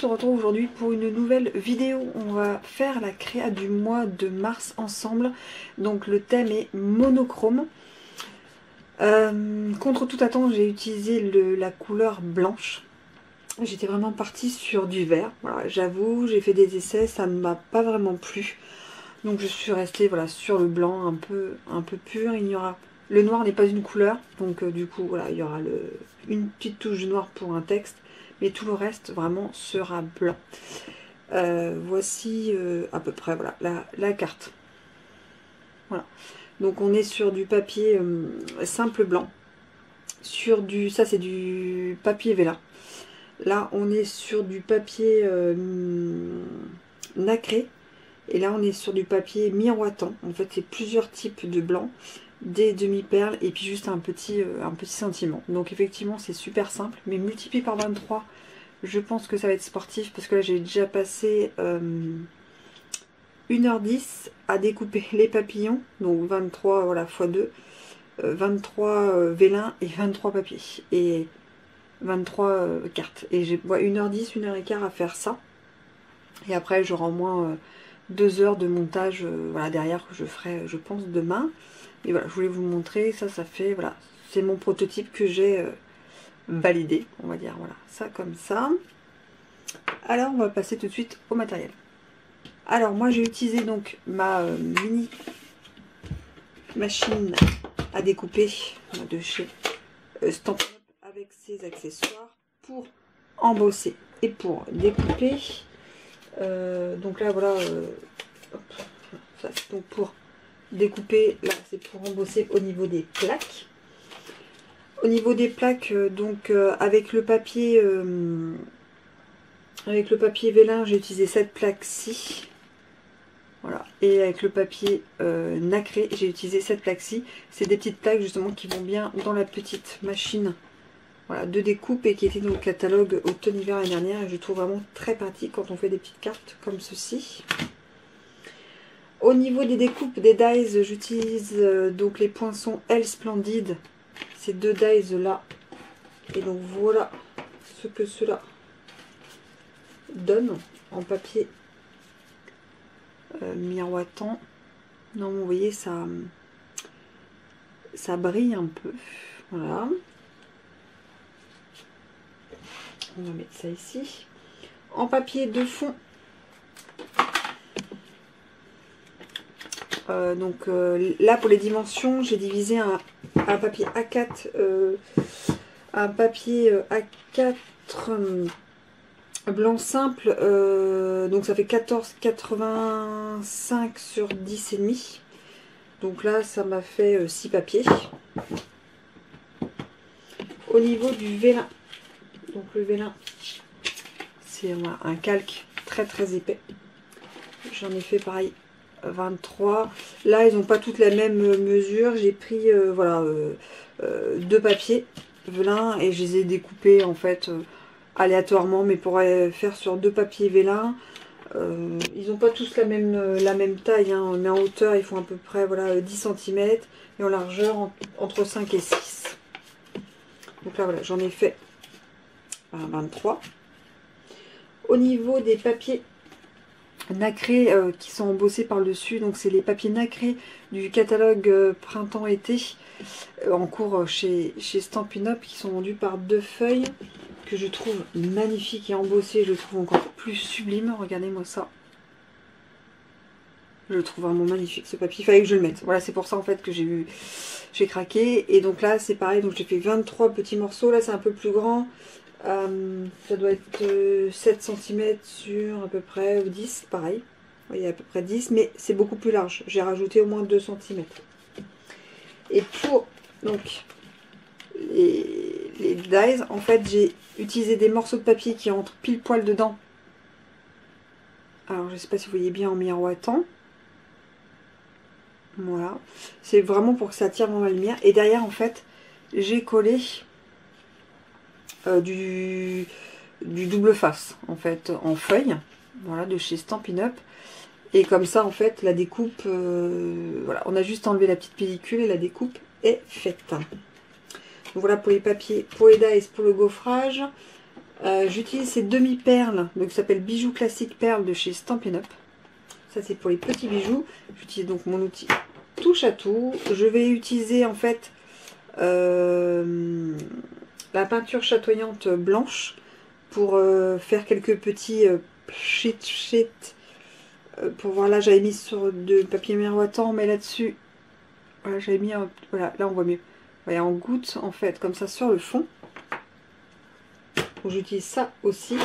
se retrouve aujourd'hui pour une nouvelle vidéo. On va faire la créa du mois de mars ensemble. Donc le thème est monochrome. Contre toute attente, j'ai utilisé la couleur blanche. J'étais vraiment partie sur du vert. Voilà, j'avoue, j'ai fait des essais, ça ne m'a pas vraiment plu. Donc je suis restée voilà, sur le blanc un peu pur. Le noir n'est pas une couleur, donc du coup voilà, il y aura une petite touche de noir pour un texte, mais tout le reste vraiment sera blanc. Voici à peu près voilà, la carte. Voilà. Donc on est sur du papier simple blanc. Ça c'est du papier vélin. Là on est sur du papier nacré. Et là on est sur du papier miroitant. En fait c'est plusieurs types de blanc, des demi-perles et puis juste un petit sentiment. Donc effectivement c'est super simple, mais multiplié par 23, je pense que ça va être sportif parce que là j'ai déjà passé 1h10 à découper les papillons. Donc 23 voilà, x 2, 23 vélins et 23 papiers. Et 23 cartes. Et j'ai 1h10, 1h15 à faire ça. Et après j'aurai au moins 2 heures de montage voilà, derrière que je ferai je pense demain. Et voilà, je voulais vous montrer, ça fait, voilà, c'est mon prototype que j'ai validé, on va dire, voilà, ça comme ça. Alors on va passer tout de suite au matériel. Alors moi j'ai utilisé donc ma mini machine à découper de chez Stampin' Up avec ses accessoires pour embosser et pour découper. Donc là voilà, ça c'est donc pour découper, là c'est pour embosser au niveau des plaques. Au niveau des plaques, donc avec le papier vélin, j'ai utilisé cette plaque-ci. Voilà. Et avec le papier nacré, j'ai utilisé cette plaque-ci. C'est des petites plaques justement qui vont bien dans la petite machine, voilà, de découpe et qui était dans le catalogue automne-hiver l'année dernière. Et je trouve vraiment très pratique quand on fait des petites cartes comme ceci. Au niveau des découpes des dies, j'utilise donc les poinçons L Splendid, ces deux dies là. Et donc voilà ce que cela donne en papier miroitant. Non, vous voyez, ça brille un peu. Voilà. On va mettre ça ici. En papier de fond. Donc là pour les dimensions j'ai divisé un papier A4 blanc simple, donc ça fait 14,85 sur 10,5. Donc là ça m'a fait 6 papiers. Au niveau du vélin, donc le vélin c'est un calque très épais, j'en ai fait pareil 23. Là ils n'ont pas toutes la même mesure. J'ai pris voilà, deux papiers vélin et je les ai découpés en fait aléatoirement, mais pour faire sur deux papiers vélin. Ils n'ont pas tous la même taille, hein, mais en hauteur ils font à peu près voilà, 10 cm et en largeur entre 5 et 6. Donc là voilà, j'en ai fait 23. Au niveau des papiers nacrés qui sont embossés par le dessus, donc c'est les papiers nacrés du catalogue printemps-été en cours chez Stampin' Up, qui sont vendus par deux feuilles que je trouve magnifique et embossé, je le trouve encore plus sublime. Regardez-moi ça, je le trouve vraiment magnifique ce papier, il fallait que je le mette, voilà, c'est pour ça en fait que j'ai craqué. Et donc là c'est pareil, donc j'ai fait 23 petits morceaux. Là c'est un peu plus grand, ça doit être 7 cm sur à peu près 10, pareil, vous voyez, à peu près 10, mais c'est beaucoup plus large, j'ai rajouté au moins 2 cm. Et pour donc les dies, en fait j'ai utilisé des morceaux de papier qui entrent pile poil dedans. Alors je sais pas si vous voyez bien en miroitant, voilà, c'est vraiment pour que ça attire vraiment la lumière. Et derrière en fait j'ai collé du double face en fait en feuille, voilà, de chez Stampin' Up. Et comme ça en fait la découpe, voilà, on a juste enlevé la petite pellicule et la découpe est faite. Donc voilà pour les papiers, pour les dies, pour le gaufrage. J'utilise ces demi-perles, donc ça s'appelle Bijoux Classique Perles de chez Stampin' Up. Ça c'est pour les petits bijoux. J'utilise donc mon outil touche à tout. Je vais utiliser en fait la peinture chatoyante blanche pour faire quelques petits sheets. Pour voir, là j'avais mis sur de papier miroitant, mais là-dessus, voilà, j'avais mis voilà, là on voit mieux. Vous voyez, en goutte en fait, comme ça sur le fond. Donc j'utilise ça aussi.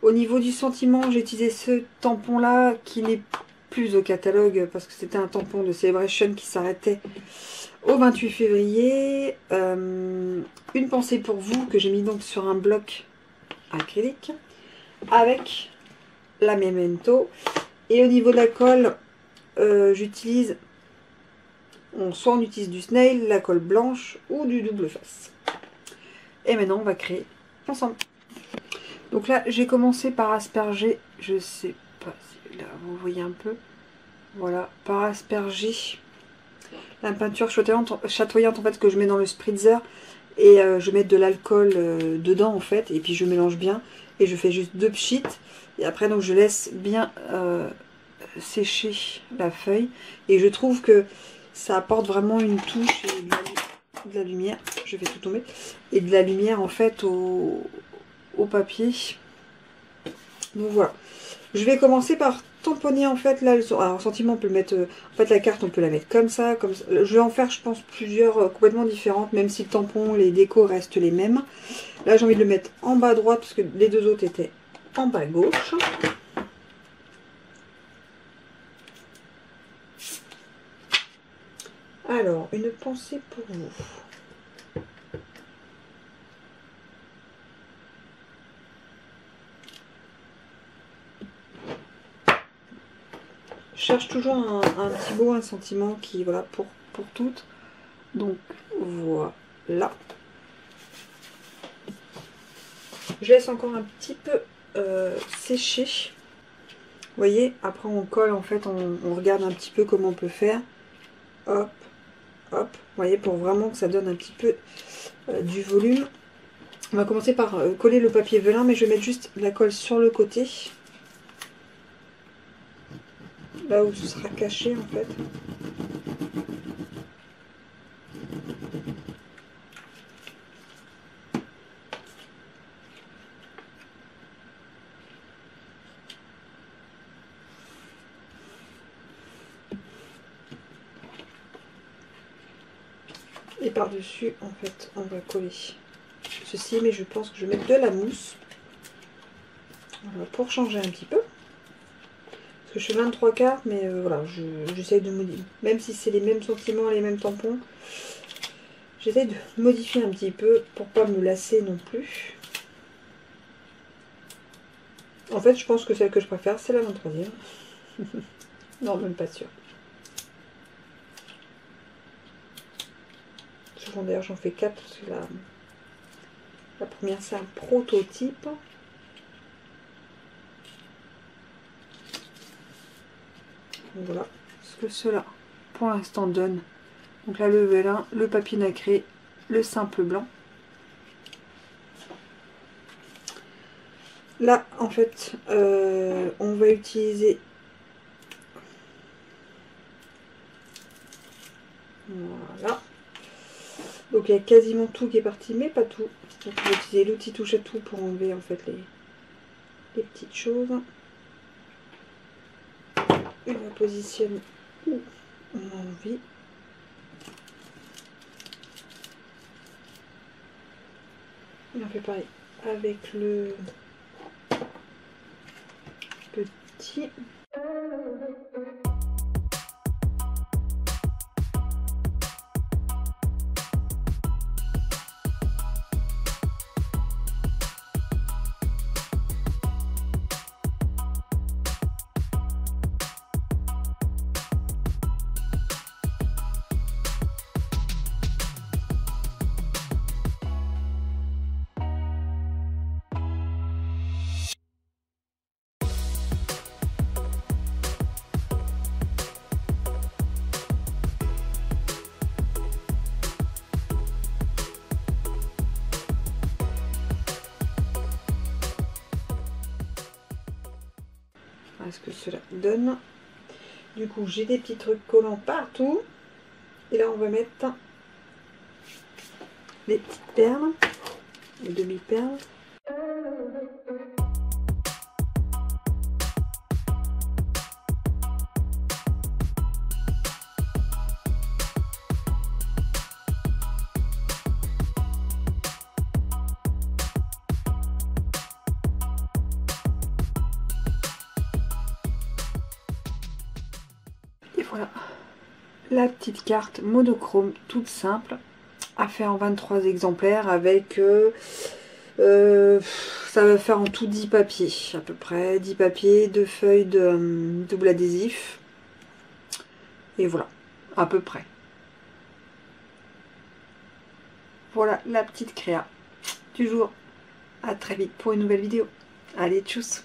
Au niveau du sentiment, j'ai utilisé ce tampon là qui n'est plus au catalogue parce que c'était un tampon de Celebration qui s'arrêtait au 28 février. Une pensée pour vous que j'ai mis donc sur un bloc acrylique avec la Memento. Et au niveau de la colle, j'utilise, soit on utilise du snail, la colle blanche ou du double face. Et maintenant on va créer ensemble. Donc là j'ai commencé par asperger, je sais pas si là vous voyez un peu, voilà, par asperger la peinture chatoyante en fait que je mets dans le spritzer et je mets de l'alcool dedans en fait et puis je mélange bien et je fais juste 2 pchits et après donc je laisse bien sécher la feuille et je trouve que ça apporte vraiment une touche et de la lumière, je vais tout tomber, et de la lumière en fait au papier. Donc voilà, je vais commencer par tamponner en fait là. Alors sentiment on peut le mettre, en fait la carte on peut la mettre comme ça, comme ça. Je vais en faire je pense plusieurs complètement différentes, même si le tampon, les décos restent les mêmes. Là j'ai envie de le mettre en bas à droite parce que les deux autres étaient en bas à gauche. Alors, une pensée pour vous. Je cherche toujours un petit mot, un sentiment qui, voilà, pour toutes. Donc, voilà. Je laisse encore un petit peu sécher. Vous voyez, après on colle, en fait, on regarde un petit peu comment on peut faire. Hop, hop. Vous voyez, pour vraiment que ça donne un petit peu du volume. On va commencer par coller le papier velin, mais je vais mettre juste la colle sur le côté. Là où ce sera caché en fait. Et par-dessus, en fait, on va coller ceci, mais je pense que je vais mettre de la mousse. Voilà, pour changer un petit peu. Parce que je fais 23 quarts, mais voilà, j'essaye de modifier. Même si c'est les mêmes sentiments, les mêmes tampons, j'essaye de modifier un petit peu pour pas me lasser non plus. En fait, je pense que celle que je préfère, c'est la 23e. Non, même pas sûre. Souvent d'ailleurs, j'en fais 4 parce que la première, c'est un prototype. Donc voilà ce que cela pour l'instant donne. Donc là le velin, le papier nacré, le simple blanc. Là en fait on va utiliser, voilà, donc il y a quasiment tout qui est parti mais pas tout. Donc on va utiliser l'outil touche à tout pour enlever en fait les petites choses. Et on la positionne où on a envie. Et on fait pareil avec le petit. que cela donne. Du coup, j'ai des petits trucs collants partout. Et là, on va mettre les petites perles, les demi-perles. Et voilà, la petite carte monochrome toute simple à faire en 23 exemplaires avec, ça va faire en tout 10 papiers à peu près, 10 papiers, 2 feuilles de double adhésif et voilà, à peu près. Voilà la petite créa du jour. À très vite pour une nouvelle vidéo. Allez, tchuss!